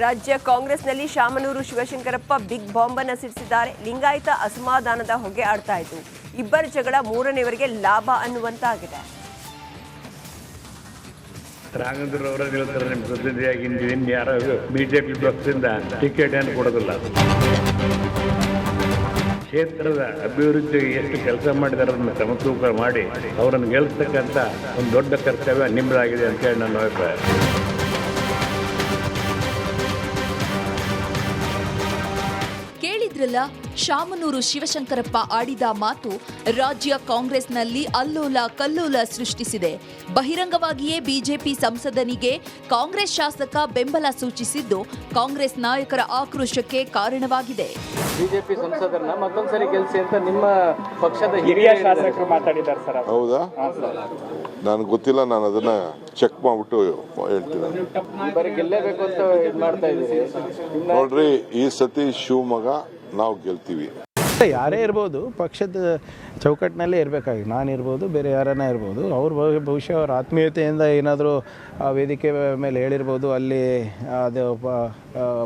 ರಾಜ್ಯ ಕಾಂಗ್ರೆಸ್ನಲ್ಲಿ Shamanur Shivashankarappa big bomb ಅನ್ನು ಸಿಡಿಸಿದ್ದಾರೆ. ಲಿಂಗಾಯತ ಅಸಮಾಧಾನದ ಹೊಗೆ ಆಡ್ತಾ ಇತ್ತು. ಇಬ್ಬರ ಜಗಳ ಮೂರನೇವರಿಗೆ ಲಾಭ ಅನ್ನುವಂತಾಗಿದೆ. ರಾಘವೇಂದ್ರವರ ಹೇಳ್ತಾರೆ, ನಿಮ್ಮ ಪ್ರತಿನಿಧಿಯಾಗಿ ಯಾರು ಬಿಜೆಪಿ ಪಕ್ಷದಿಂದ ಟಿಕೆಟ್ ಏನು ಕೊಡೋದಿಲ್ಲ. ಕ್ಷೇತ್ರದ ಅಭಿವೃದ್ಧಿಗೆ ಎಷ್ಟು ಕೆಲಸ ಮಾಡಿದಾರೆ ಅದನ್ನು ಸಮತೂಕ ಮಾಡಿ ಅವರನ್ನು ಗೆಲ್ಲಿಸ್ತಕ್ಕಂಥ ಒಂದು ದೊಡ್ಡ ಕರ್ತವ್ಯ ನಿಮ್ಮದಾಗಿದೆ ಅಂತ ಹೇಳಿ ನನ್ನ ಅಭಿಪ್ರಾಯ. ಕೇಳಿದ್ರಲ್ಲ, ಶಾಮನೂರು ಶಿವಶಂಕರಪ್ಪ ಆಡಿದ ಮಾತು ರಾಜ್ಯ ಕಾಂಗ್ರೆಸ್ನಲ್ಲಿ ಅಲ್ಲೋಲ ಕಲ್ಲೋಲ ಸೃಷ್ಟಿಸಿದೆ. ಬಹಿರಂಗವಾಗಿಯೇ ಬಿಜೆಪಿ ಸಂಸದನಿಗೆ ಕಾಂಗ್ರೆಸ್ ಶಾಸಕ ಬೆಂಬಲ ಸೂಚಿಸಿದ್ದು ಕಾಂಗ್ರೆಸ್ ನಾಯಕರ ಆಕ್ರೋಶಕ್ಕೆ ಕಾರಣವಾಗಿದೆ. ಬಿಜೆಪಿ ಸಂಸದರನ್ನ ಮತ್ತೊಂದ್ಸರಿ ಗೆಲ್ಲಿಸಿ ಅಂತ ನಿಮ್ಮ ಪಕ್ಷದ ಹಿರಿಯ ಶಾಸಕರು ಮಾತಾಡಿದ್ದಾರೆ ಸರ್. ಹೌದಾ? ನನಗೆ ಗೊತ್ತಿಲ್ಲ, ನಾನು ಅದನ್ನ ಚೆಕ್ ಮಾಡ್ಬಿಟ್ಟು ಹೇಳ್ತೀನಿ. ಬರೀ ಗೆಲ್ಲೇಬೇಕು ಅಂತ ಇದು ಮಾಡ್ತಾ ಇದ್ದೀವಿ. ನೋಡ್ರಿ, ಈ ಸತಿ ಶಿವಮೊಗ್ಗ ನಾವು ಗೆಲ್ತೀವಿ. ಯಾರೇ ಇರ್ಬೋದು, ಪಕ್ಷದ ಚೌಕಟ್ಟಿನಲ್ಲೇ ಇರಬೇಕಾಗಿ ನಾನಿರ್ಬೋದು, ಬೇರೆ ಯಾರನ್ನ ಇರ್ಬೋದು, ಅವ್ರು ಬಹುಶಃ ಅವ್ರ ಆತ್ಮೀಯತೆಯಿಂದ ಏನಾದರೂ ಆ ವೇದಿಕೆ ಮೇಲೆ ಹೇಳಿರ್ಬೋದು. ಅಲ್ಲಿ ಅದು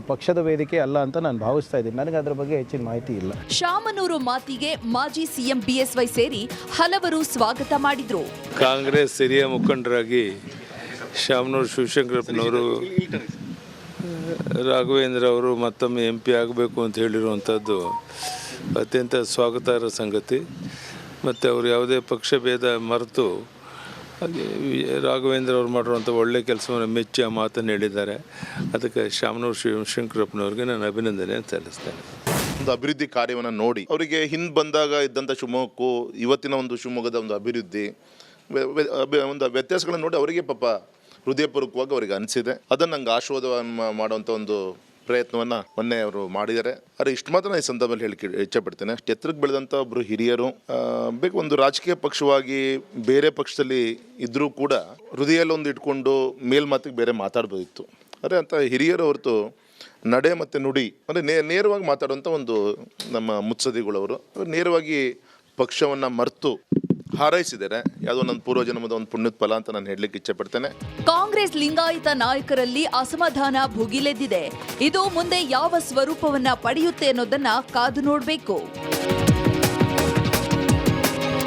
ಪಕ್ಷದ ವೇದಿಕೆ ಅಲ್ಲ ಅಂತ ನಾನು ಭಾವಿಸ್ತಾ ಇದ್ದೀನಿ. ನನಗೆ ಅದರ ಬಗ್ಗೆ ಹೆಚ್ಚಿನ ಮಾಹಿತಿ ಇಲ್ಲ. ಶಾಮನೂರು ಮಾತಿಗೆ ಮಾಜಿ ಸಿಎಂ ಬಿಎಸ್ವೈ ಸೇರಿ ಹಲವರು ಸ್ವಾಗತ ಮಾಡಿದ್ರು. ಕಾಂಗ್ರೆಸ್ ಹಿರಿಯ ಮುಖಂಡರಾಗಿ ಶಾಮನೂರು ಶಿವಶಂಕರಪ್ಪನವರು ರಾಘವೇಂದ್ರ ಅವರು ಮತ್ತೊಮ್ಮೆ MP ಆಗಬೇಕು ಅಂತ ಹೇಳಿರುವಂಥದ್ದು ಅತ್ಯಂತ ಸ್ವಾಗತಾರ್ಹ ಸಂಗತಿ. ಮತ್ತು ಅವರು ಯಾವುದೇ ಪಕ್ಷ ಭೇದ ಮರೆತು ರಾಘವೇಂದ್ರ ಅವರು ಮಾಡಿರುವಂಥ ಒಳ್ಳೆಯ ಕೆಲಸವನ್ನು ಮೆಚ್ಚಿ ಆ ಮಾತನ್ನು ಹೇಳಿದ್ದಾರೆ. ಅದಕ್ಕೆ ಶಾಮನೂರು ಶಿವಶಂಕರಪ್ಪನವ್ರಿಗೆ ನಾನು ಅಭಿನಂದನೆ ಸಲ್ಲಿಸ್ತೇನೆ. ಒಂದು ಅಭಿವೃದ್ಧಿ ಕಾರ್ಯವನ್ನು ನೋಡಿ ಅವರಿಗೆ ಹಿಂದೆ ಬಂದಾಗ ಇದ್ದಂಥ ಶಿವಮೊಗ್ಗಕ್ಕೂ ಇವತ್ತಿನ ಒಂದು ಶಿವಮೊಗ್ಗದ ಒಂದು ಅಭಿವೃದ್ಧಿ ಒಂದು ವ್ಯತ್ಯಾಸಗಳನ್ನು ನೋಡಿ ಅವರಿಗೆ ಪಾಪ ಹೃದಯಪೂರ್ವಕವಾಗಿ ಅವರಿಗೆ ಅನಿಸಿದೆ. ಅದನ್ನು ನಂಗೆ ಆಶೀರ್ವಾದವನ್ನು ಮಾಡುವಂಥ ಒಂದು ಪ್ರಯತ್ನವನ್ನು ಮೊನ್ನೆ ಅವರು ಮಾಡಿದ್ದಾರೆ. ಆದರೆ ಇಷ್ಟು ಮಾತ್ರ ಈ ಸಂದರ್ಭದಲ್ಲಿ ಹೇಳಿ ಇಚ್ಛೆಪಡ್ತೇನೆ. ಅಷ್ಟು ಎತ್ತರಕ್ಕೆ ಬೆಳೆದಂಥ ಒಬ್ಬರು ಹಿರಿಯರು ಬೇಕು. ಒಂದು ರಾಜಕೀಯ ಪಕ್ಷವಾಗಿ ಬೇರೆ ಪಕ್ಷದಲ್ಲಿ ಇದ್ದರೂ ಕೂಡ ಹೃದಯಲ್ಲೊಂದು ಇಟ್ಕೊಂಡು ಮೇಲ್ಮಾತಿಗೆ ಬೇರೆ ಮಾತಾಡ್ಬೋದಿತ್ತು. ಆದರೆ ಅಂಥ ಹಿರಿಯರು ಹೊರತು ನಡೆ ಮತ್ತು ನುಡಿ ಅಂದರೆ ನೇರವಾಗಿ ಮಾತಾಡುವಂಥ ಒಂದು ನಮ್ಮ ಮುತ್ಸದಿಗಳವರು ನೇರವಾಗಿ ಪಕ್ಷವನ್ನು ಮರೆತು ಹಾರೈಸಿದ್ದಾರೆ. ಯಾವುದೋ ನನ್ನ ಪೂರ್ವಜನ್ಮದ ಒಂದು ಪುಣ್ಯದ ಫಲ ಅಂತ ನಾನು ಹೇಳಲಿಕ್ಕೆ ಇಚ್ಛೆ ಪಡ್ತೇನೆ. ಕಾಂಗ್ರೆಸ್ ಲಿಂಗಾಯತ ನಾಯಕರಲ್ಲಿ ಅಸಮಾಧಾನ ಭುಗಿಲೆದ್ದಿದೆ. ಇದು ಮುಂದೆ ಯಾವ ಸ್ವರೂಪವನ್ನ ಪಡೆಯುತ್ತೆ ಅನ್ನೋದನ್ನ ಕಾದು ನೋಡಬೇಕು.